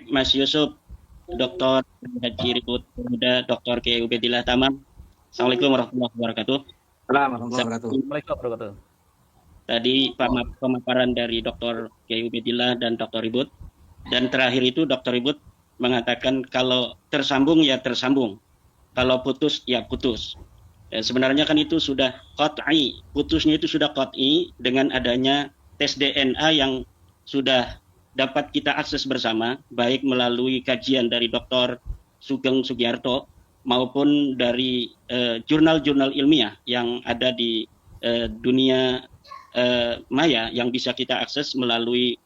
Mas Yusuf, Dr. Haji Ribut Muda, Dr. K. Ubedillah Tamam. Assalamualaikum warahmatullahi wabarakatuh. Assalamualaikum warahmatullahi Waalaikumsalam. Tadi pemaparan dari Dr. K. Ubedillah dan Dr. Ribut. Dan terakhir itu Dr. Ribut mengatakan kalau tersambung ya tersambung, kalau putus ya putus. Sebenarnya kan itu sudah qat'i, putusnya itu sudah qat'i dengan adanya tes DNA yang sudah dapat kita akses bersama, baik melalui kajian dari Dr. Sugeng Sugiarto maupun dari jurnal-jurnal ilmiah yang ada di dunia maya yang bisa kita akses melalui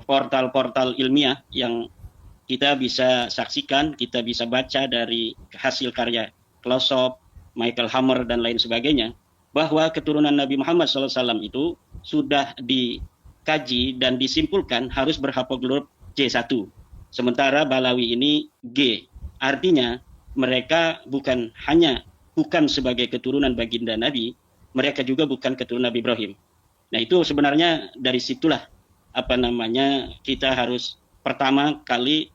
portal-portal ilmiah yang kita bisa saksikan, kita bisa baca dari hasil karya Closop, Michael Hammer, dan lain sebagainya, bahwa keturunan Nabi Muhammad SAW itu sudah dikaji dan disimpulkan harus berhaplogrup J1. Sementara Balawi ini G. Artinya mereka bukan sebagai keturunan baginda Nabi, mereka juga bukan keturunan Nabi Ibrahim. Nah itu sebenarnya dari situlah kita harus pertama kali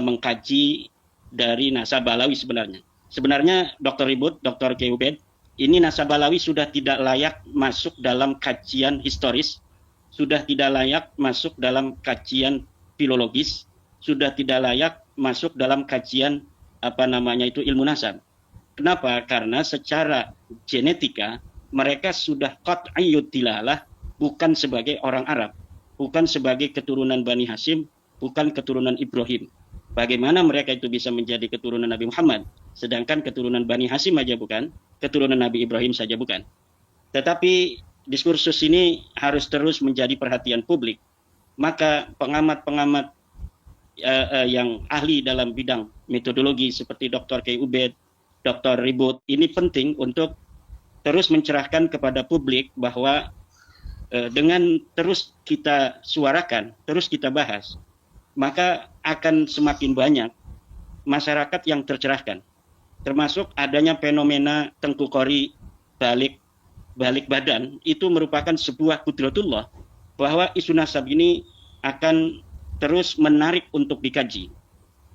mengkaji dari nasab Balawi sebenarnya. Sebenarnya Dr. Ribut, Dr. K. Ubed, ini nasab Balawi sudah tidak layak masuk dalam kajian historis, sudah tidak layak masuk dalam kajian filologis, sudah tidak layak masuk dalam kajian ilmu nasab. Kenapa? Karena secara genetika mereka sudah qat'iyyud dilalah, bukan sebagai orang Arab, bukan sebagai keturunan Bani Hashim, bukan keturunan Ibrahim. Bagaimana mereka itu bisa menjadi keturunan Nabi Muhammad, sedangkan keturunan Bani Hashim aja bukan, keturunan Nabi Ibrahim saja bukan. Tetapi diskursus ini harus terus menjadi perhatian publik. Maka pengamat-pengamat yang ahli dalam bidang metodologi seperti Dr. K. Ubed, Dr. Ribut, ini penting untuk terus mencerahkan kepada publik bahwa dengan terus kita suarakan, terus kita bahas, maka akan semakin banyak masyarakat yang tercerahkan. Termasuk adanya fenomena Tengku Qori balik badan, itu merupakan sebuah qudratullah bahwa isu nasab ini akan terus menarik untuk dikaji.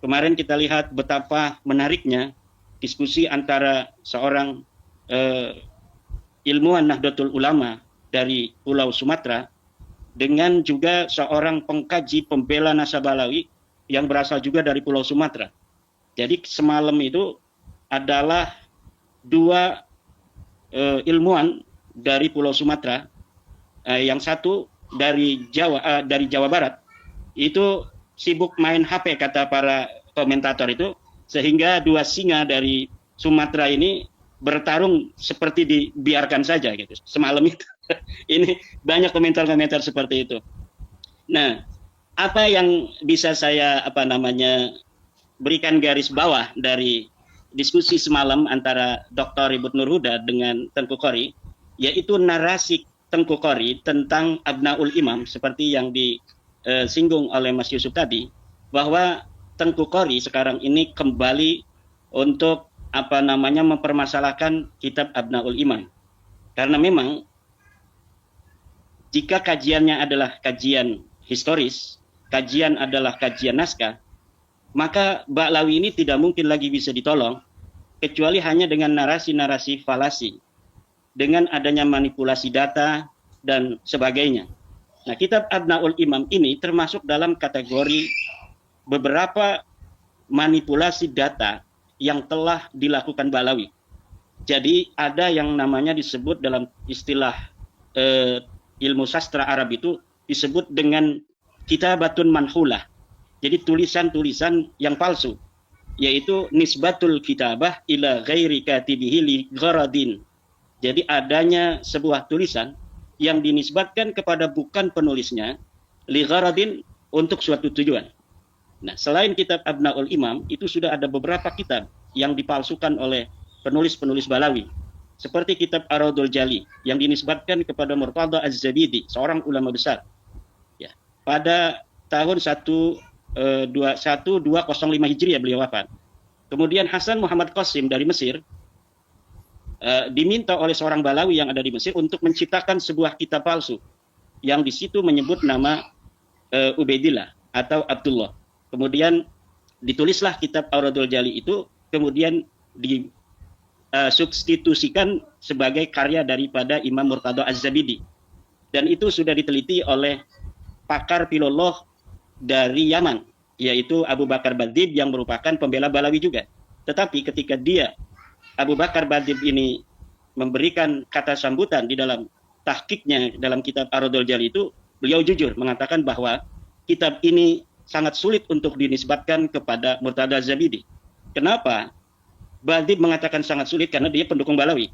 Kemarin kita lihat betapa menariknya diskusi antara seorang ilmuwan Nahdlatul Ulama dari Pulau Sumatera dengan juga seorang pengkaji pembela nasab Balawi yang berasal juga dari Pulau Sumatera. Jadi semalam itu adalah dua ilmuwan dari Pulau Sumatera, yang satu dari Jawa Barat, itu sibuk main HP kata para komentator itu, sehingga dua singa dari Sumatera ini bertarung seperti dibiarkan saja gitu semalam itu. Ini banyak komentar-komentar seperti itu. Nah, apa yang bisa saya berikan garis bawah dari diskusi semalam antara Dr. Ribut Nurhuda dengan Tengku Qori, yaitu narasi Tengku Qori tentang Abnaul Imam seperti yang disinggung oleh Mas Yusuf tadi, bahwa Tengku Qori sekarang ini kembali untuk mempermasalahkan kitab Abnaul Imam. Karena memang jika kajiannya adalah kajian historis, kajian adalah kajian naskah, maka Ba'lawi ini tidak mungkin lagi bisa ditolong kecuali hanya dengan narasi-narasi falasi, dengan adanya manipulasi data dan sebagainya. Nah, kitab Abnaul Imam ini termasuk dalam kategori beberapa manipulasi data yang telah dilakukan Ba'lawi. Jadi ada yang namanya disebut dalam istilah ilmu sastra Arab itu disebut dengan kitabatun manhulah. Jadi tulisan-tulisan yang palsu, yaitu nisbatul kitabah ila ghairi katibihi li gharadin. Jadi adanya sebuah tulisan yang dinisbatkan kepada bukan penulisnya li gharadin, untuk suatu tujuan. Nah, selain kitab Abnaul Imam, itu sudah ada beberapa kitab yang dipalsukan oleh penulis-penulis Ba'lawi. Seperti kitab Ar-Raudul Jali yang dinisbatkan kepada Murtada Az-Zabidi, seorang ulama besar. Ya, pada tahun 205 Hijriah beliau wafat. Kemudian Hasan Muhammad Qasim dari Mesir diminta oleh seorang Ba'lawi yang ada di Mesir untuk menciptakan sebuah kitab palsu yang di situ menyebut nama Ubaidillah atau Abdullah. Kemudian ditulislah kitab Auradul Jali itu, kemudian disubstitusikan sebagai karya daripada Imam Murtada Az-Zabidi. Dan itu sudah diteliti oleh pakar filolog dari Yaman, yaitu Abu Bakar Badib yang merupakan pembela Balawi juga. Tetapi ketika Abu Bakar Badib ini memberikan kata sambutan di dalam tahqiqnya dalam kitab Auradul Jali itu, beliau jujur mengatakan bahwa kitab ini sangat sulit untuk dinisbatkan kepada Murtada Az-Zabidi. Kenapa? Badib mengatakan sangat sulit karena dia pendukung Balawi.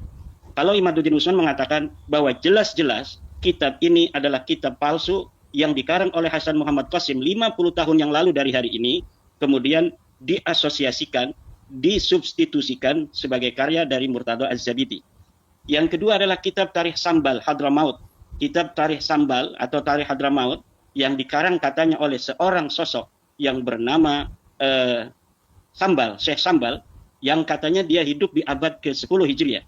Kalau Imaduddin Usman mengatakan bahwa jelas-jelas kitab ini adalah kitab palsu yang dikarang oleh Hasan Muhammad Qasim 50 tahun yang lalu dari hari ini, kemudian diasosiasikan, disubstitusikan sebagai karya dari Murtada Az-Zabidi. Yang kedua adalah kitab Tarikh Sambal Hadramaut. Kitab Tarikh Sambal atau Tarikh Hadramaut yang dikarang katanya oleh seorang sosok yang bernama Sambal, Syekh Sambal, yang katanya dia hidup di abad ke-10 Hijriah.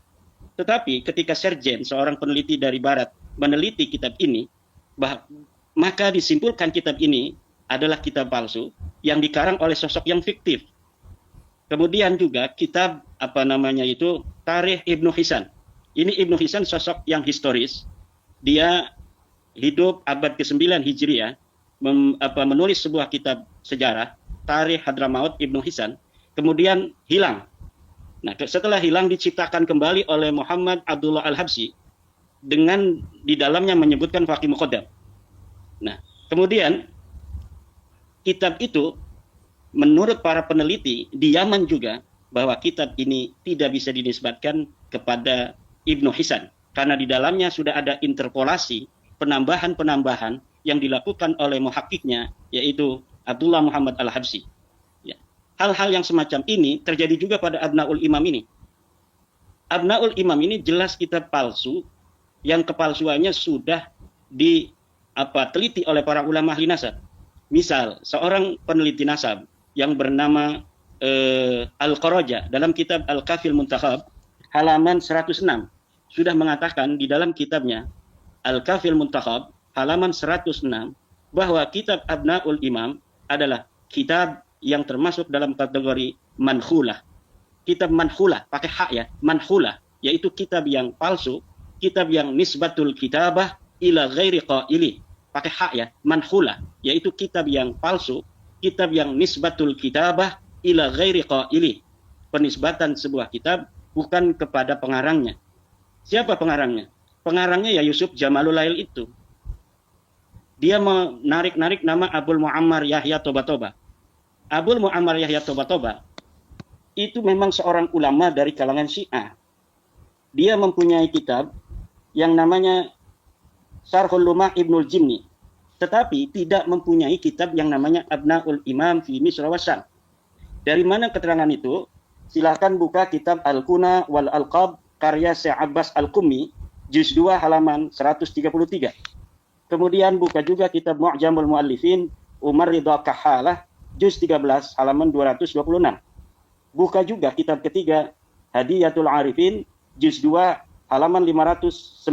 Tetapi ketika Serjen, seorang peneliti dari Barat, meneliti kitab ini, maka disimpulkan kitab ini adalah kitab palsu yang dikarang oleh sosok yang fiktif. Kemudian juga kitab Tarikh Ibnu Hisan. Ini Ibnu Hisan sosok yang historis. Dia hidup abad ke-9 Hijriah, menulis sebuah kitab sejarah, Tarikh Hadramaut Ibnu Hisan, kemudian hilang. Nah, setelah hilang diciptakan kembali oleh Muhammad Abdullah Al-Habsyi dengan di dalamnya menyebutkan Faqih Muqaddam. Nah, kemudian kitab itu menurut para peneliti di Yaman juga bahwa kitab ini tidak bisa dinisbatkan kepada Ibnu Hisan karena di dalamnya sudah ada interpolasi, penambahan-penambahan yang dilakukan oleh muhakkiknya yaitu Abdullah Muhammad Al-Habsyi. Hal-hal yang semacam ini terjadi juga pada Abnaul Imam ini. Abnaul Imam ini jelas kitab palsu yang kepalsuannya sudah diteliti oleh para ulama ahli nasab. Misal, seorang peneliti nasab yang bernama Al-Qaraja dalam kitab Al-Kafil Muntakhab halaman 106 sudah mengatakan di dalam kitabnya Al-Kafil Muntakhab halaman 106 bahwa kitab Abnaul Imam adalah kitab yang termasuk dalam kategori manhulah. Kitab manhulah, pakai hak ya, manhulah, yaitu kitab yang palsu, kitab yang nisbatul kitabah ila ghairi qaili. Pakai hak ya, manhulah, yaitu kitab yang palsu, kitab yang nisbatul kitabah ila ghairi qaili. Penisbatan sebuah kitab bukan kepada pengarangnya. Siapa pengarangnya? Pengarangnya ya Yusuf Jamalulail itu. Dia menarik-narik nama Abul Muammar Yahya Toba-Toba. Abul Muammar Yahya Toba-Toba itu memang seorang ulama dari kalangan Syiah. Dia mempunyai kitab yang namanya Syarhul Lumah Ibnul Jinni, tetapi tidak mempunyai kitab yang namanya Abnaul Imam fi Misra wa Syam. Dari mana keterangan itu? Silahkan buka kitab Al-Kuna wal Alqab karya Syekh Abbas Al-Qummi juz 2 halaman 133. Kemudian buka juga kitab Mu'jamul Muallifin Umar Ridha Kahalah juz 13 halaman 226. Buka juga kitab ketiga Hadiyatul Arifin juz 2 halaman 519.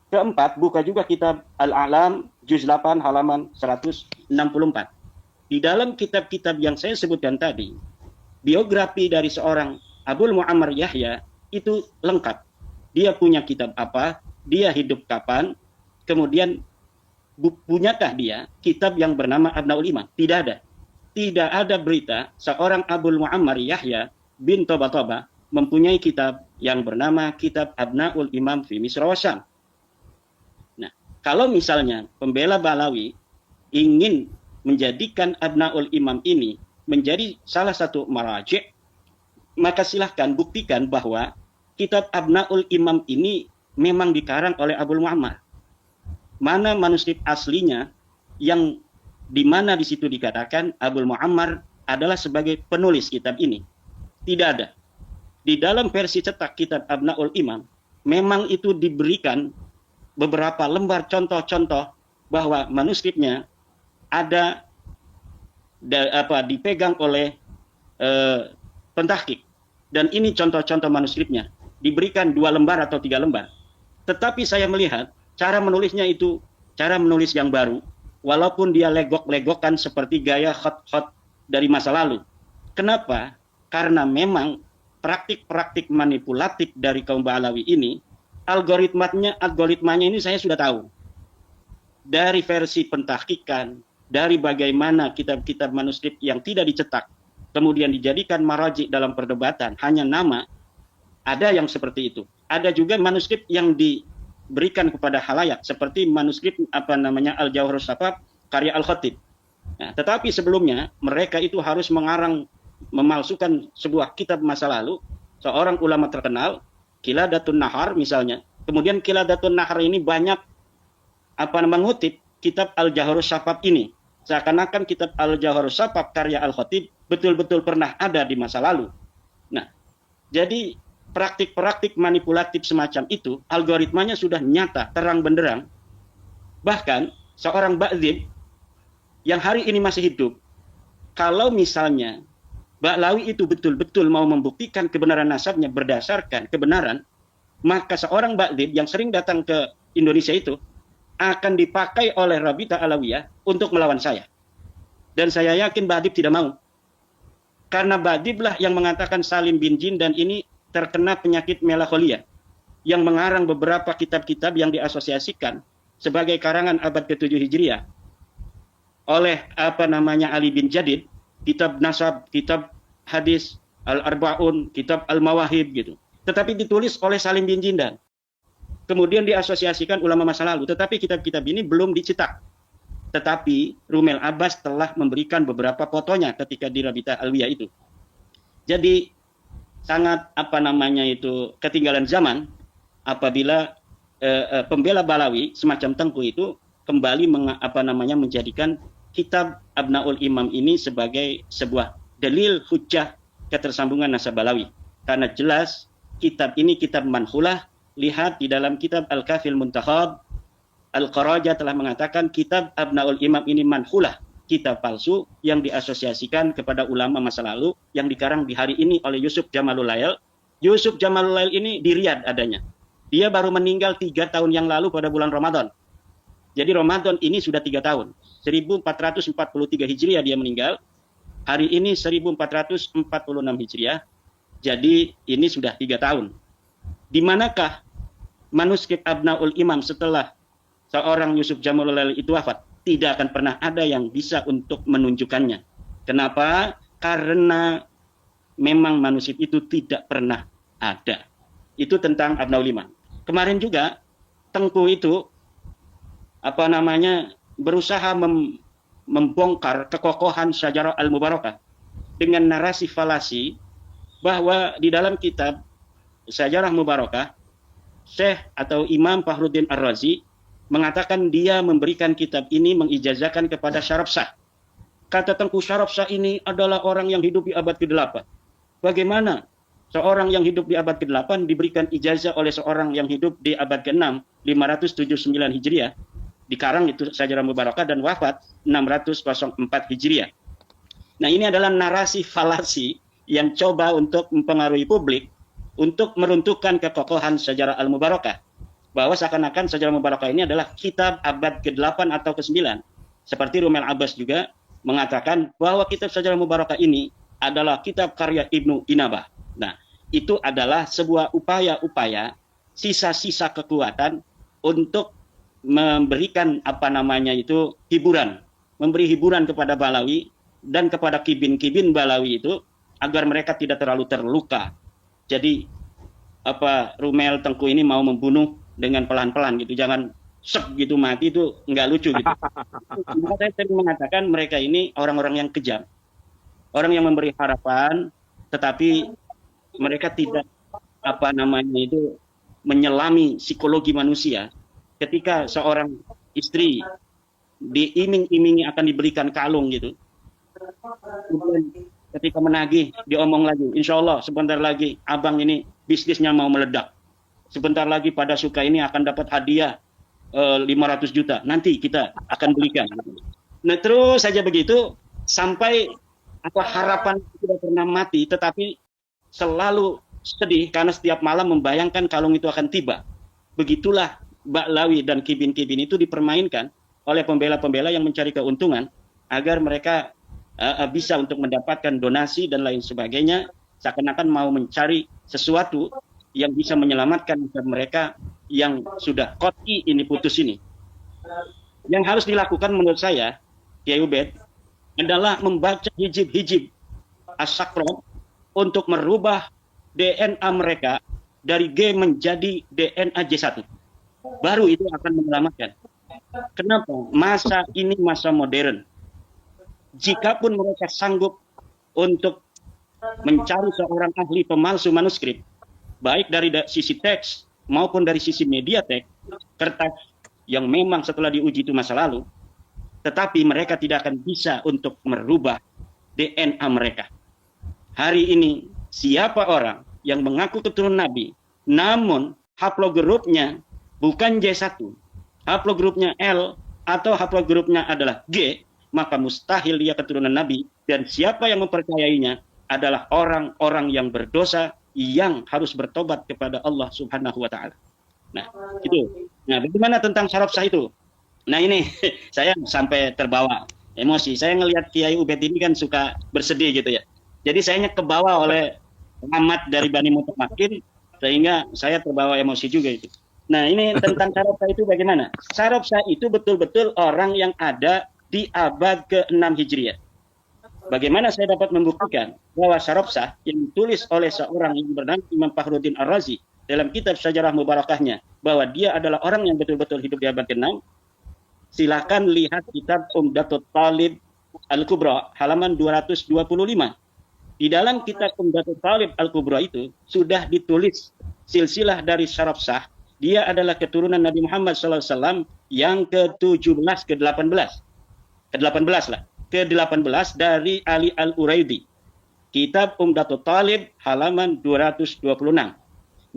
Keempat, buka juga kitab Al-A'lam juz 8 halaman 164. Di dalam kitab-kitab yang saya sebutkan tadi, biografi dari seorang Abul Muammar Yahya itu lengkap. Dia punya kitab apa, dia hidup kapan, kemudian punyakah dia kitab yang bernama Abnaul Imam? Tidak ada. Tidak ada berita seorang Abul Muammar Yahya bin Toba-Toba mempunyai kitab yang bernama Kitab Abnaul Imam fi Misra wa Syam. Nah, kalau misalnya pembela Balawi ingin menjadikan Abnaul Imam ini menjadi salah satu maraji', maka silahkan buktikan bahwa kitab Abnaul Imam ini memang dikarang oleh Abul Muammar. Mana manuskrip aslinya yang di mana di situ dikatakan Abul Muammar adalah sebagai penulis kitab ini? Tidak ada. Di dalam versi cetak kitab Abnaul Imam memang itu diberikan beberapa lembar contoh-contoh bahwa manuskripnya ada dipegang oleh pentahqiq, dan ini contoh-contoh manuskripnya diberikan 2 lembar atau 3 lembar. Tetapi saya melihat cara menulisnya itu cara menulis yang baru, walaupun dia legok-legokan seperti gaya hot-hot dari masa lalu. Kenapa? Karena memang praktik-praktik manipulatif dari kaum Ba'alawi ini, algoritmanya ini saya sudah tahu. Dari versi pentahkikan, dari bagaimana kitab-kitab manuskrip yang tidak dicetak, kemudian dijadikan maraji dalam perdebatan, hanya nama, ada yang seperti itu. Ada juga manuskrip yang diberikan kepada halayak, seperti manuskrip Al-Jawharus Safaf karya Al-Khatib. Nah, tetapi sebelumnya mereka itu harus memalsukan sebuah kitab masa lalu, seorang ulama terkenal, Qiladatun Nahar misalnya. Kemudian Qiladatun Nahar ini banyak mengutip kitab Al-Jawharus Safaf ini. Seakan-akan kitab Al-Jawharus Safaf karya Al-Khatib betul-betul pernah ada di masa lalu. Nah, jadi praktik-praktik manipulatif semacam itu, algoritmanya sudah nyata, terang benderang. Bahkan seorang Ba'dzib yang hari ini masih hidup, kalau misalnya Ba'lawi itu betul-betul mau membuktikan kebenaran nasabnya berdasarkan kebenaran, maka seorang Ba'dzib yang sering datang ke Indonesia itu akan dipakai oleh Rabita Alawiyah untuk melawan saya. Dan saya yakin Ba'dzib tidak mau. Karena Ba'dzib lah yang mengatakan Salim bin Jindan ini terkena penyakit melankolia, yang mengarang beberapa kitab-kitab yang diasosiasikan sebagai karangan abad ke-7 Hijriah oleh Ali bin Jadid, kitab nasab, kitab hadis, Al-Arba'un, kitab Al-Mawahib gitu. Tetapi ditulis oleh Salim bin Jindan. Kemudian diasosiasikan ulama masa lalu, tetapi kitab-kitab ini belum dicetak. Tetapi Rumel Abbas telah memberikan beberapa fotonya ketika di Rabita Alwiyah itu. Jadi sangat ketinggalan zaman apabila pembela Balawi semacam Tengku itu kembali menjadikan kitab Abnaul Imam ini sebagai sebuah dalil hujjah ketersambungan nasab Balawi. Karena jelas kitab ini kitab manhulah. Lihat di dalam kitab Al-Kafil Muntakhab, Al-Qaraja telah mengatakan kitab Abnaul Imam ini manhulah, kitab palsu yang diasosiasikan kepada ulama masa lalu yang dikarang di hari ini oleh Yusuf Jamalul Lail. Yusuf Jamalul Lail ini di Riyadh adanya. Dia baru meninggal 3 tahun yang lalu pada bulan Ramadan. Jadi Ramadan ini sudah 3 tahun. 1443 Hijriah dia meninggal. Hari ini 1446 Hijriah. Jadi ini sudah 3 tahun. Di manakah manuskrip Abnaul Imam setelah seorang Yusuf Jamalul Lail itu wafat? Tidak akan pernah ada yang bisa untuk menunjukkannya. Kenapa? Karena memang manuskrip itu tidak pernah ada. Itu tentang Abnaul Imam. Kemarin juga Tengku itu berusaha membongkar kekokohan Syajarah Al-Mubarakah dengan narasi falasi bahwa di dalam kitab Syajarah Mubarakah, Syekh atau Imam Fakhruddin Ar-Razi mengatakan dia memberikan kitab ini mengijazahkan kepada Syaraf Shah. Kata Tengku, Syaraf Shah ini adalah orang yang hidup di abad ke-8. Bagaimana seorang yang hidup di abad ke-8 diberikan ijazah oleh seorang yang hidup di abad ke-6, 579 Hijriah, dikarang itu Syajarah Mubarakah dan wafat 604 Hijriah. Nah, ini adalah narasi falasi yang coba untuk mempengaruhi publik untuk meruntuhkan kekokohan Syajarah Al-Mubarakah. Bahwa seakan-akan Syajarah Mubarakah ini adalah kitab abad ke-8 atau ke-9. Seperti Rumel Abbas juga mengatakan bahwa kitab Syajarah Mubarakah ini adalah kitab karya Ibnu Inabah. Nah, itu adalah sebuah upaya-upaya, sisa-sisa kekuatan untuk memberikan hiburan. Memberi hiburan kepada Balawi dan kepada kibin-kibin Balawi itu agar mereka tidak terlalu terluka. Jadi Rumel Tengku ini mau membunuh dengan pelan-pelan gitu, jangan sek gitu mati, itu nggak lucu gitu. Saya sering mengatakan mereka ini orang-orang yang kejam, orang yang memberi harapan, tetapi mereka tidak menyelami psikologi manusia. Ketika seorang istri diiming-imingi akan diberikan kalung gitu, kemudian ketika menagih, diomong lagi, insya Allah sebentar lagi abang ini bisnisnya mau meledak. Sebentar lagi pada suka ini akan dapat hadiah 500 juta. Nanti kita akan belikan. Nah, terus saja begitu sampai harapan tidak pernah mati, tetapi selalu sedih karena setiap malam membayangkan kalung itu akan tiba. Begitulah Ba'lawi dan kibin-kibin itu dipermainkan oleh pembela-pembela yang mencari keuntungan agar mereka bisa untuk mendapatkan donasi dan lain sebagainya, seakan-akan mau mencari sesuatu yang bisa menyelamatkan mereka yang sudah koti ini putus ini. Yang harus dilakukan menurut saya, Kiai Ubed, adalah membaca hijib-hijib as-sakron untuk merubah DNA mereka dari G menjadi DNA J1. Baru itu akan menyelamatkan. Kenapa? Masa ini masa modern. Jikapun mereka sanggup untuk mencari seorang ahli pemalsu manuskrip, baik dari sisi teks maupun dari sisi media teks, kertas yang memang setelah diuji itu masa lalu, tetapi mereka tidak akan bisa untuk merubah DNA mereka. Hari ini, siapa orang yang mengaku keturunan Nabi, namun haplogrupnya bukan J1, haplogrupnya L, atau haplogrupnya adalah G, maka mustahil dia keturunan Nabi, dan siapa yang mempercayainya adalah orang-orang yang berdosa yang harus bertobat kepada Allah Subhanahu wa Ta'ala. Nah, itu. Nah, bagaimana tentang syaraf sah itu? Nah, ini saya sampai terbawa emosi. Saya ngelihat Kiai Ubed ini kan suka bersedih gitu ya. Jadi saya kebawa oleh amat dari Bani Mutamakin, sehingga saya terbawa emosi juga itu. Nah, ini tentang syaraf sah itu bagaimana? Syaraf sah itu betul-betul orang yang ada di abad ke-6 Hijriah. Bagaimana saya dapat membuktikan bahwa syaraf sah yang ditulis oleh seorang yang bernama Imam Fakhruddin Ar-Razi dalam kitab Syajarah Mubarakahnya, bahwa dia adalah orang yang betul-betul hidup di abad ke-6, silakan lihat kitab Umdatut Talib Al-Kubra halaman 225. Di dalam kitab Umdatut Talib Al-Kubra itu sudah ditulis silsilah dari syaraf sah. Dia adalah keturunan Nabi Muhammad SAW yang ke-17, ke-18. Ke-18 lah. Ke-18 dari Ali Al-Uraidi. Kitab Umdatut Talib halaman 226.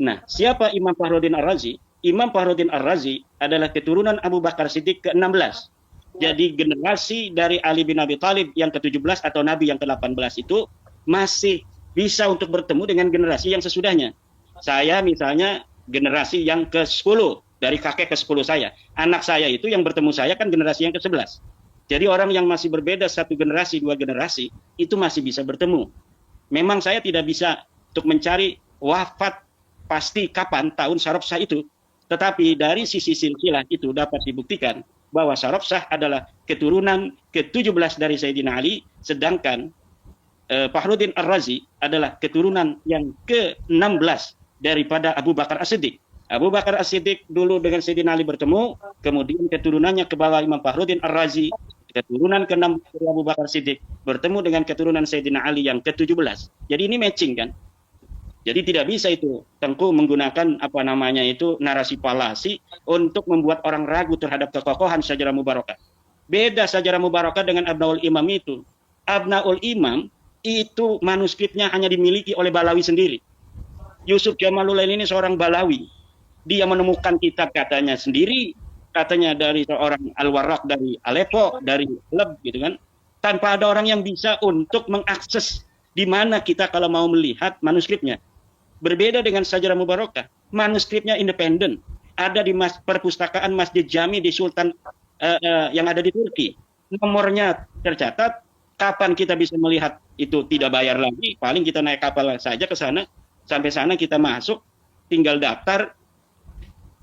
Nah, siapa Imam Fakhruddin Ar-Razi? Imam Fakhruddin Ar-Razi adalah keturunan Abu Bakar Siddiq ke-16. Jadi generasi dari Ali bin Abi Thalib yang ke-17 atau Nabi yang ke-18 itu masih bisa untuk bertemu dengan generasi yang sesudahnya. Saya misalnya generasi yang ke-10, dari kakek ke-10 saya. Anak saya itu yang bertemu saya kan generasi yang ke-11. Jadi orang yang masih berbeda satu generasi, dua generasi, itu masih bisa bertemu. Memang saya tidak bisa untuk mencari wafat pasti kapan tahun syaraf sah itu. Tetapi dari sisi silsilah itu dapat dibuktikan bahwa syaraf sah adalah keturunan ke-17 dari Sayyidina Ali, sedangkan Fakhruddin Ar-Razi adalah keturunan yang ke-16 daripada Abu Bakar As-Siddiq. Abu Bakar As-Siddiq dulu dengan Sayyidina Ali bertemu, kemudian keturunannya ke bawah Imam Fakhruddin Ar-Razi, keturunan ke-6 dari Abu Bakar Siddiq bertemu dengan keturunan Sayyidina Ali yang ke-17. Jadi ini matching kan? Jadi tidak bisa itu Tengku menggunakan narasi palasi untuk membuat orang ragu terhadap kekokohan Syajarah Mubarakah. Beda Syajarah Mubarakah dengan Abnaul Imam itu. Abnaul Imam itu manuskripnya hanya dimiliki oleh Balawi sendiri. Yusuf Jamaluddin ini seorang Balawi. Dia menemukan kitab katanya sendiri, katanya dari seorang Al-Warraq dari Aleppo, dari Leb gitu kan. Tanpa ada orang yang bisa untuk mengakses di mana kita kalau mau melihat manuskripnya. Berbeda dengan Syajarah Mubarakah, manuskripnya independen, ada di perpustakaan Masjid Jami di Sultan yang ada di Turki. Nomornya tercatat, kapan kita bisa melihat itu tidak bayar lagi, paling kita naik kapal saja ke sana, sampai sana kita masuk, tinggal daftar,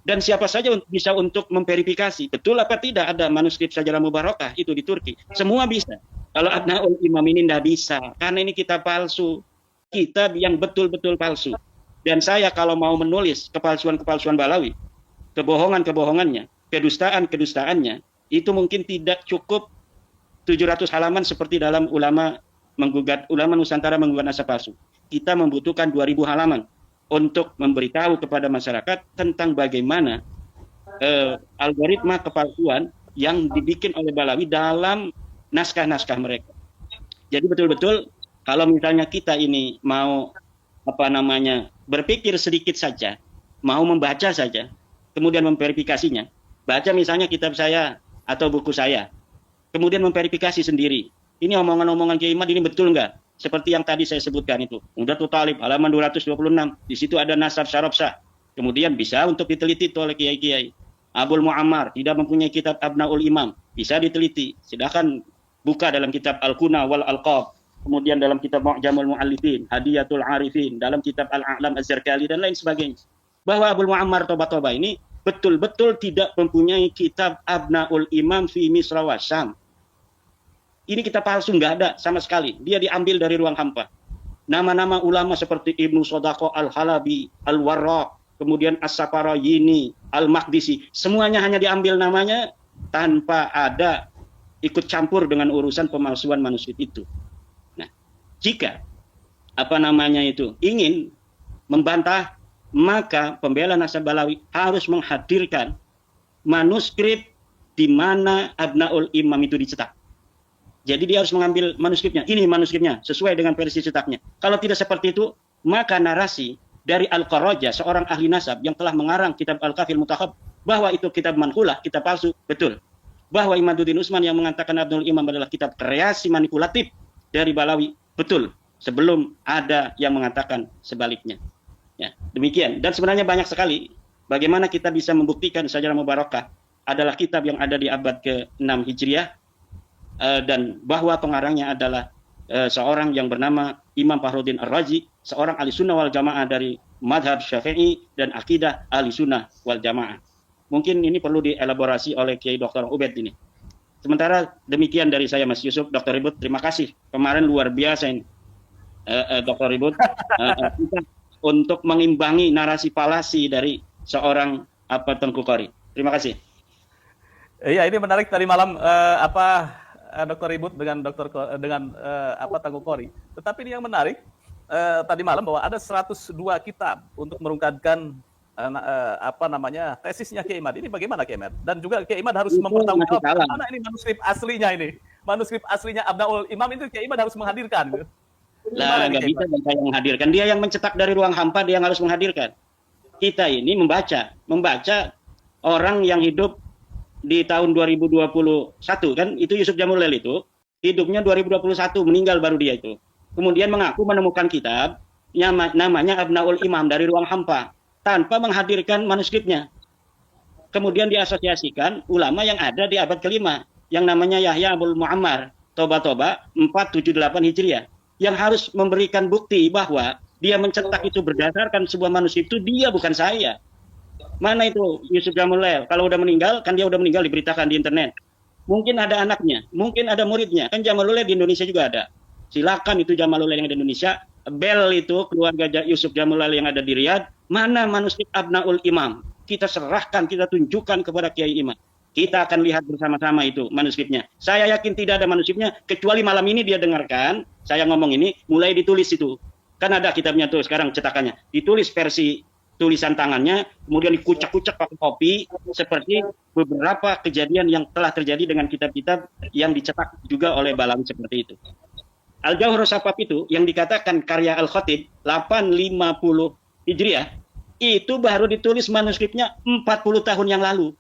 dan siapa saja bisa untuk memverifikasi, betul apa tidak ada manuskrip Syajarah Mubarakah itu di Turki. Semua bisa. Kalau Abnaul Imam ini tidak bisa, karena ini kitab palsu, kitab yang betul-betul palsu. Dan saya kalau mau menulis kepalsuan-kepalsuan Balawi, kebohongan-kebohongannya, kedustaan-kedustaannya, itu mungkin tidak cukup 700 halaman seperti dalam ulama Nusantara menggugat nasab palsu. Kita membutuhkan 2000 halaman untuk memberitahu kepada masyarakat tentang bagaimana algoritma kepalsuan yang dibikin oleh Balawi dalam naskah-naskah mereka. Jadi betul-betul kalau misalnya kita ini mau berpikir sedikit saja, mau membaca saja, kemudian memverifikasinya. Baca misalnya kitab saya atau buku saya, kemudian memverifikasi sendiri. Ini omongan-omongan Kiai Imad ini betul enggak? Seperti yang tadi saya sebutkan itu. Umdatut Talib halaman 226. Di situ ada nasab syaraf sah. Kemudian bisa untuk diteliti oleh kiai-kiai. Abul Muammar tidak mempunyai kitab Abnaul Imam, bisa diteliti. Silahkan buka dalam kitab Al-Kuna wal Alqab, kemudian dalam kitab Mu'jamul Mu'allifin, Hadiyatul Arifin, dalam kitab Al-A'lam Az-Zarkali dan lain sebagainya. Bahwa Abul Muammar Toba-Toba ini betul-betul tidak mempunyai kitab Abnaul Imam fi Misra wa Syam. Ini kitab palsu, nggak ada sama sekali. Dia diambil dari ruang hampa. Nama-nama ulama seperti Ibnu Sodaqo Al-Halabi, Al-Warraq, kemudian As-Saparayini, Al-Maqdisi, semuanya hanya diambil namanya tanpa ada ikut campur dengan urusan pemalsuan manuskrip itu. Nah, jika ingin membantah, maka pembela Nasabalawi harus menghadirkan manuskrip di mana Abnaul Imam itu dicetak. Jadi dia harus mengambil manuskripnya. Ini manuskripnya sesuai dengan versi cetaknya. Kalau tidak seperti itu, maka narasi dari Al-Qaraja, seorang ahli nasab yang telah mengarang kitab Al-Kafil Mutakhab, bahwa itu kitab mankulah, kitab palsu, betul. Bahwa Imaduddin Utsman yang mengatakan Abdul Imam adalah kitab kreasi manipulatif dari Balawi, betul. Sebelum ada yang mengatakan sebaliknya. Ya, demikian. Dan sebenarnya banyak sekali bagaimana kita bisa membuktikan Syajarah Mubarakah adalah kitab yang ada di abad ke-6 Hijriah, dan bahwa pengarangnya adalah seorang yang bernama Imam Fakhruddin Ar-Razi, seorang ahli sunnah wal jamaah dari madhab Syafi'i dan akidah ahli sunnah wal jamaah. Mungkin ini perlu dielaborasi oleh Kiai Dr. Ubed ini. Sementara demikian dari saya, Mas Yusuf. Dr. Ribut, terima kasih. Kemarin luar biasa ini, Dr. Ribut, untuk mengimbangi narasi falasi dari seorang Tengku Qori. Terima kasih. Iya, ini menarik tadi malam Dr. Ribut dengan Tengku Qori. Tetapi ini yang menarik tadi malam bahwa ada 102 kitab untuk merungkatkan tesisnya Kiai Imad. Ini bagaimana Kiai Imad? Dan juga Kiai Imad harus mempertanggungjawabkan mana ini manuskrip aslinya ini. Manuskrip aslinya Abnaul Imam itu Kiai Imad harus menghadirkan. Lah nggak bisa saya menghadirkan. Dia yang mencetak dari ruang hampa, dia yang harus menghadirkan. Kita ini membaca orang yang hidup di tahun 2021 kan, itu Yusuf Jamulail itu hidupnya 2021, meninggal baru dia itu. Kemudian mengaku menemukan kitab namanya Abnaul Imam dari ruang hampa tanpa menghadirkan manuskripnya. Kemudian diasosiasikan ulama yang ada di abad kelima yang namanya Yahya Abul Muammar Toba-Toba 478 Hijriah yang harus memberikan bukti bahwa dia mencetak itu berdasarkan sebuah manuskrip itu dia, bukan saya. Mana itu Yusuf Jamulail? Kalau udah meninggal, kan dia udah meninggal diberitakan di internet. Mungkin ada anaknya, mungkin ada muridnya. Kan Jamulail di Indonesia juga ada. Silakan itu Jamulail yang ada di Indonesia. Bel itu keluarga Yusuf Jamulail yang ada di Riyadh. Mana manuskrip Abnaul Imam? Kita serahkan, kita tunjukkan kepada Kiai Imam. Kita akan lihat bersama-sama itu manuskripnya. Saya yakin tidak ada manuskripnya, kecuali malam ini dia dengarkan. Saya ngomong ini, mulai ditulis itu. Kan ada kitabnya tuh sekarang cetakannya. Ditulis versi tulisan tangannya, kemudian dikucak-kucak pakai kopi, seperti beberapa kejadian yang telah terjadi dengan kitab-kitab yang dicetak juga oleh Balawi seperti itu. Al-Jauhar Safaf itu yang dikatakan karya Al-Khatib 850 Hijriah, itu baru ditulis manuskripnya 40 tahun yang lalu.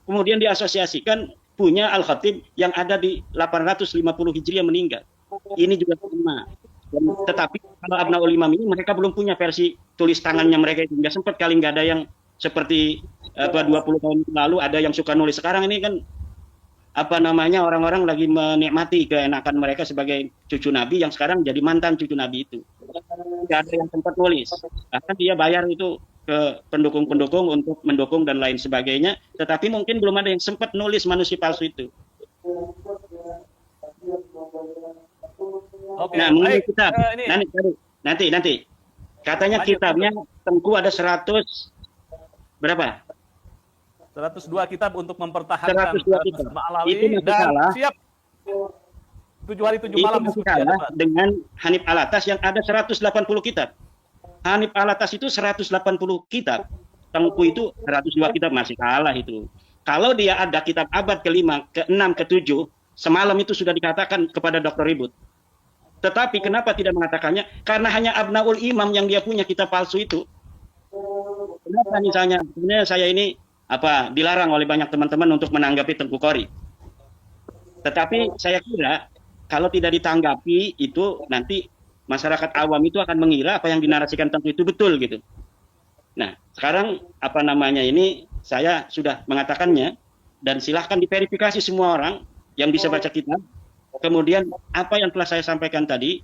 Kemudian diasosiasikan punya Al-Khatib yang ada di 850 Hijriah meninggal. Ini juga sama. Tetapi kalau Abnaul Imam ini mereka belum punya versi tulis tangannya mereka itu. Nggak sempat kali, nggak ada yang seperti 20 tahun lalu ada yang suka nulis. Sekarang ini kan orang-orang lagi menikmati keenakan mereka sebagai cucu Nabi yang sekarang jadi mantan cucu Nabi itu. Nggak ada yang sempat nulis. Bahkan dia bayar itu ke pendukung-pendukung untuk mendukung dan lain sebagainya. Tetapi mungkin belum ada yang sempat nulis manuskrip palsu itu. Oke, nah, mengenai kitab, nanti katanya lanjut, kitabnya Tengku ada 100 berapa? 102 kitab untuk mempertahankan 102 kitab. Alawi Itu masih dan kalah. siap 7 hari 7 Itu malam masih diskusi kalah Pak. dengan Hanif Alatas yang ada 180 kitab. Hanif Alatas itu 180 kitab. Tengku itu 102 kitab, masih kalah itu. Kalau dia ada kitab abad ke-5, ke-6, ke-7, semalam itu sudah dikatakan kepada Dr. Ribut. Tetapi kenapa tidak mengatakannya? Karena hanya Abnaul Imam yang dia punya kitab palsu itu. Kenapa misalnya? Sebenarnya saya ini dilarang oleh banyak teman-teman untuk menanggapi Tengku Qori. Tetapi saya kira kalau tidak ditanggapi itu nanti masyarakat awam itu akan mengira apa yang dinarasikan Tengku itu betul gitu. Nah, sekarang apa namanya ini saya sudah mengatakannya dan silahkan diverifikasi semua orang yang bisa baca kitab. Kemudian apa yang telah saya sampaikan tadi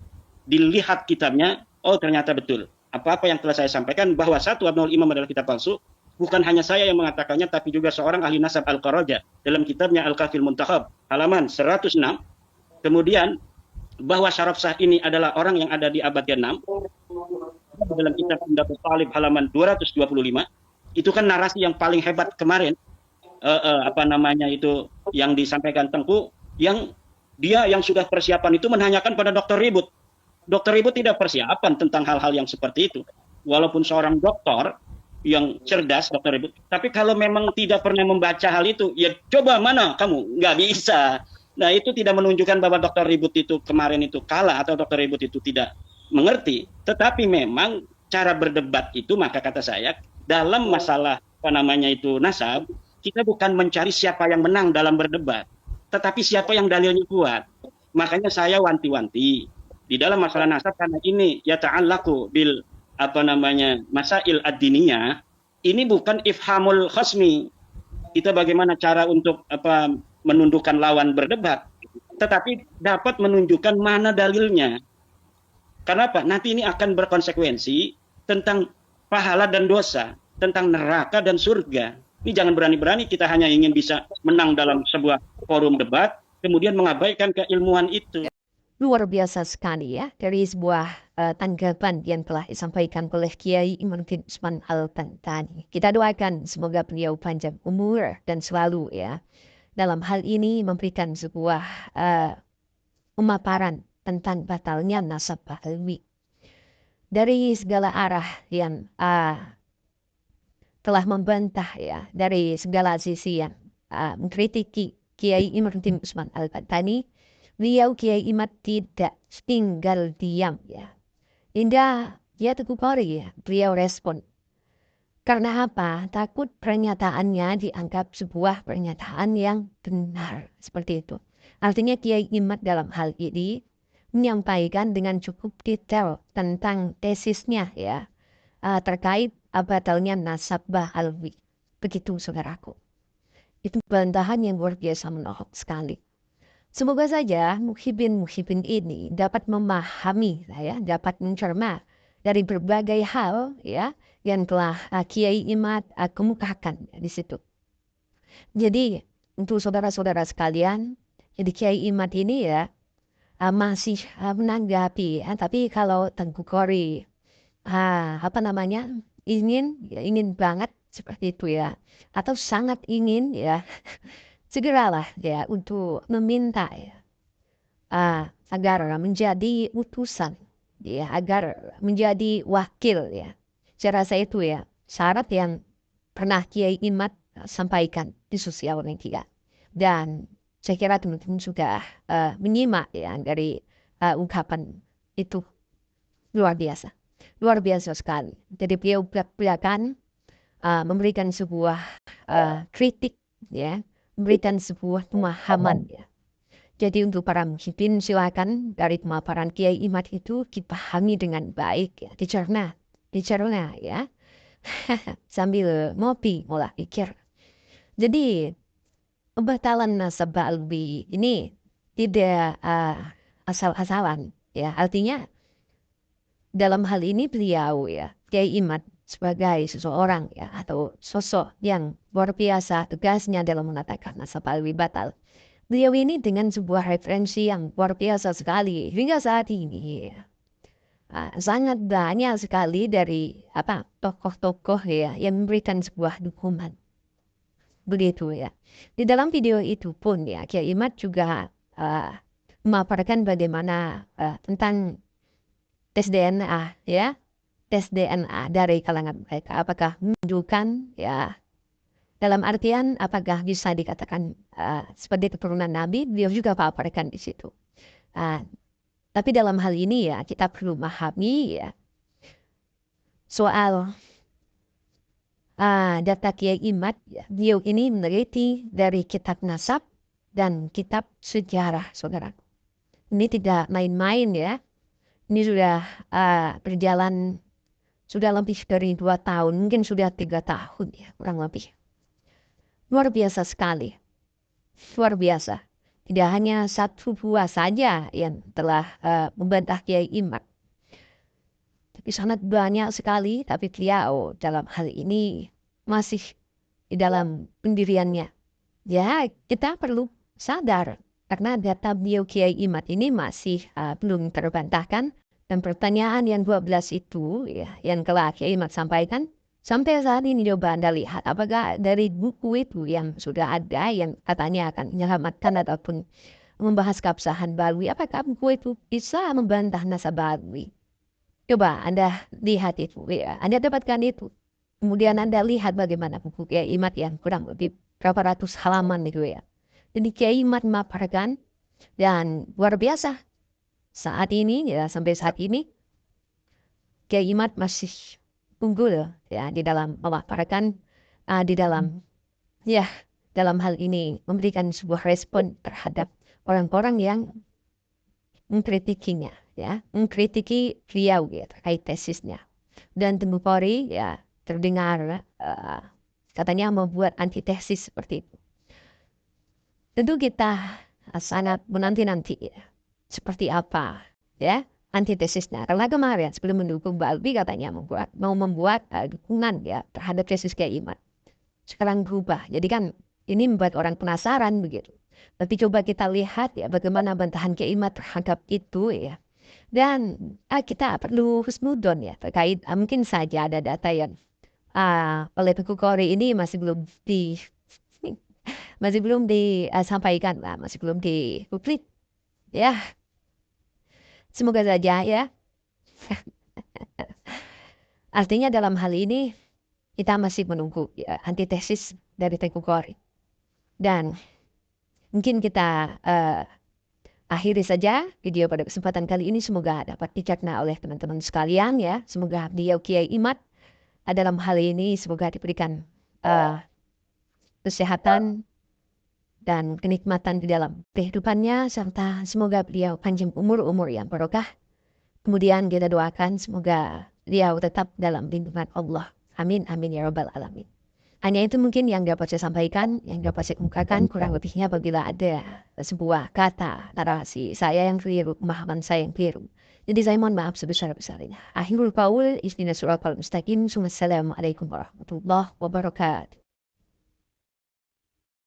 dilihat kitabnya, oh ternyata betul. Apa-apa yang telah saya sampaikan bahwa satu Abnul Imam adalah kitab palsu, bukan hanya saya yang mengatakannya, tapi juga seorang ahli nasab Al-Qaraja dalam kitabnya Al-Kafil Muntakhab, halaman 106. Kemudian bahwa Syaraf Shah ini adalah orang yang ada di abad ke-6, dalam kitab Pendapat Talib halaman 225, itu kan narasi yang paling hebat kemarin, apa namanya itu yang disampaikan Tengku, yang dia yang sudah persiapan itu menanyakan pada Dokter Ribut. Dokter Ribut tidak persiapan tentang hal-hal yang seperti itu. Walaupun seorang dokter yang cerdas, Dokter Ribut, tapi kalau memang tidak pernah membaca hal itu, ya coba mana kamu, nggak bisa. Nah itu tidak menunjukkan bahwa Dokter Ribut itu kemarin itu kalah atau Dokter Ribut itu tidak mengerti. Tetapi memang cara berdebat itu, maka kata saya, dalam masalah apa namanya itu nasab, kita bukan mencari siapa yang menang dalam berdebat, tetapi siapa yang dalilnya kuat. Makanya saya wanti-wanti di dalam masalah nasab, karena ini ya ta'allaku bil apa namanya masail ad-diniyah, ini bukan ifhamul khasmi, kita bagaimana cara untuk apa menundukkan lawan berdebat, tetapi dapat menunjukkan mana dalilnya. Kenapa? Nanti ini akan berkonsekuensi tentang pahala dan dosa, tentang neraka dan surga. Ini jangan berani-berani kita hanya ingin bisa menang dalam sebuah forum debat, kemudian mengabaikan keilmuan itu. Luar biasa sekali ya, dari sebuah tanggapan yang telah disampaikan oleh Kiai Imanuddin Usman Al-Bantani. Kita doakan semoga beliau panjang umur dan selalu ya dalam hal ini memberikan sebuah pemaparan tentang batalnya nasab Alwi. Dari segala arah yang telah membantah ya, dari segala sisi yang mengkritiki Kiai Imanuddin Usman Al-Bantani, beliau Kiai Imad tidak tinggal diam ya. Indah ya Teguh Qori ya, beliau respon. Karena apa? Takut pernyataannya dianggap sebuah pernyataan yang benar. Seperti itu. Artinya Kiai Imad dalam hal ini menyampaikan dengan cukup detail tentang tesisnya ya, terkait batalnya nasab Alwi. Begitu saudaraku. Itu bantahan yang luar biasa menohok sekali. Semoga saja muhibin ini dapat memahami, ya, dapat mencerna dari berbagai hal ya yang telah Kiai Imad kemukakan di situ. Jadi untuk saudara-saudara sekalian, jadi Kiai Imad ini ya masih menanggapi, tapi kalau Tengku Qori apa namanya ingin banget seperti itu ya, atau sangat ingin ya. Segeralah ya untuk meminta ya, agar menjadi utusan ya, agar menjadi wakil ya. Saya rasa itu ya syarat yang pernah Kiai Imad sampaikan di sosial media. Dan saya kira teman-teman sudah menyimak ya dari ungkapan itu. Luar biasa sekali. Jadi beliau belak-belakan memberikan sebuah kritik ya, memberikan sebuah pemahaman ya. Jadi untuk para muhibin silakan dari pemaparan Kiai Imad itu dipahami dengan baik ya, dicerna ya. Sambil ngopi mulai pikir. Jadi pembatalan nasab Alwi ini tidak asal-asalan ya. Artinya dalam hal ini beliau ya Kiai Imad sebagai seseorang ya atau sosok yang luar biasa tegasnya dalam mengatakan nasab Alwi batal. Beliau ini dengan sebuah referensi yang luar biasa sekali hingga saat ini ya. Sangat banyak sekali dari tokoh-tokoh ya yang memberikan sebuah dukungan. Begitu ya. Di dalam video itu pun ya Kiai Imad juga memaparkan bagaimana tentang tes DNA ya. Tes DNA dari kalangan mereka, apakah menunjukkan ya dalam artian apakah bisa dikatakan sebagai keturunan Nabi, beliau juga paparkan di situ. Tapi dalam hal ini ya kita perlu memahami ya soal data Kiai Imad, ya, beliau ini meneliti dari kitab nasab dan kitab sejarah, saudara. Ini tidak main-main ya. Ini sudah berjalan sudah lebih dari 2 tahun, mungkin sudah 3 tahun ya, kurang lebih. Luar biasa sekali, luar biasa. Tidak hanya satu buah saja yang telah membantah Kiai Imad, tapi sangat banyak sekali. Tapi beliau dalam hal ini masih di dalam pendiriannya. Ya, kita perlu sadar karena data beliau Kiai Imad ini masih belum terbantahkan. Dan pertanyaan yang 12 itu ya, yang telah Kiai Imad sampaikan, sampai saat ini coba Anda lihat apakah dari buku itu yang sudah ada yang katanya akan menyelamatkan ataupun membahas keabsahan Balwi, apakah buku itu bisa membantah nasab Balwi? Coba Anda lihat itu, ya. Anda dapatkan itu. Kemudian Anda lihat bagaimana buku Kiai Imad yang kurang lebih berapa ratus halaman itu ya. Jadi Kiai Imad memaparkan dan luar biasa. Saat ini, ya sampai saat ini, Kiai Imad masih unggul ya di dalam memaparkan, di dalam ya dalam hal ini memberikan sebuah respon terhadap orang-orang yang mengkritikinya, ya mengkritiki beliau ya terkait tesisnya. Dan Tengku Kori ya terdengar katanya membuat antitesis seperti itu. Tentu kita sangat menanti-nanti ya, seperti apa ya antitesisnya. Karena kemarin sebelum mendukung Balbi katanya mau membuat dukungan ya terhadap tesis Kiai Imad. Sekarang berubah. Jadi kan ini membuat orang penasaran begitu. Tapi coba kita lihat ya bagaimana bantahan Kiai Imad terhadap itu ya. Dan kita perlu husnudon ya terkait mungkin saja ada data yang oleh Tengku Kori ini masih belum disampaikan lah, masih belum dipublik ya. Semoga saja ya. Artinya dalam hal ini kita masih menunggu ya, antitesis dari Tengku Kori. Dan mungkin kita akhiri saja video pada kesempatan kali ini. Semoga dapat dicerna oleh teman-teman sekalian ya. Semoga beliau Kiai Imad dalam hal ini semoga diberikan kesehatan dan kenikmatan di dalam kehidupannya, serta semoga beliau panjang umur yang barokah. Kemudian kita doakan semoga beliau tetap dalam lindungan Allah. Amin, amin ya rabbal alamin. Hanya itu mungkin yang dapat saya sampaikan, yang dapat saya ungkapkan. Kurang lebihnya apabila ada sebuah kata, narasi saya yang keliru, pemahaman saya yang keliru, jadi saya mohon maaf sebesar-besarnya. Akhirul qaul, ihdinash shiratal mustaqim. Assalamualaikum warahmatullahi wabarakatuh.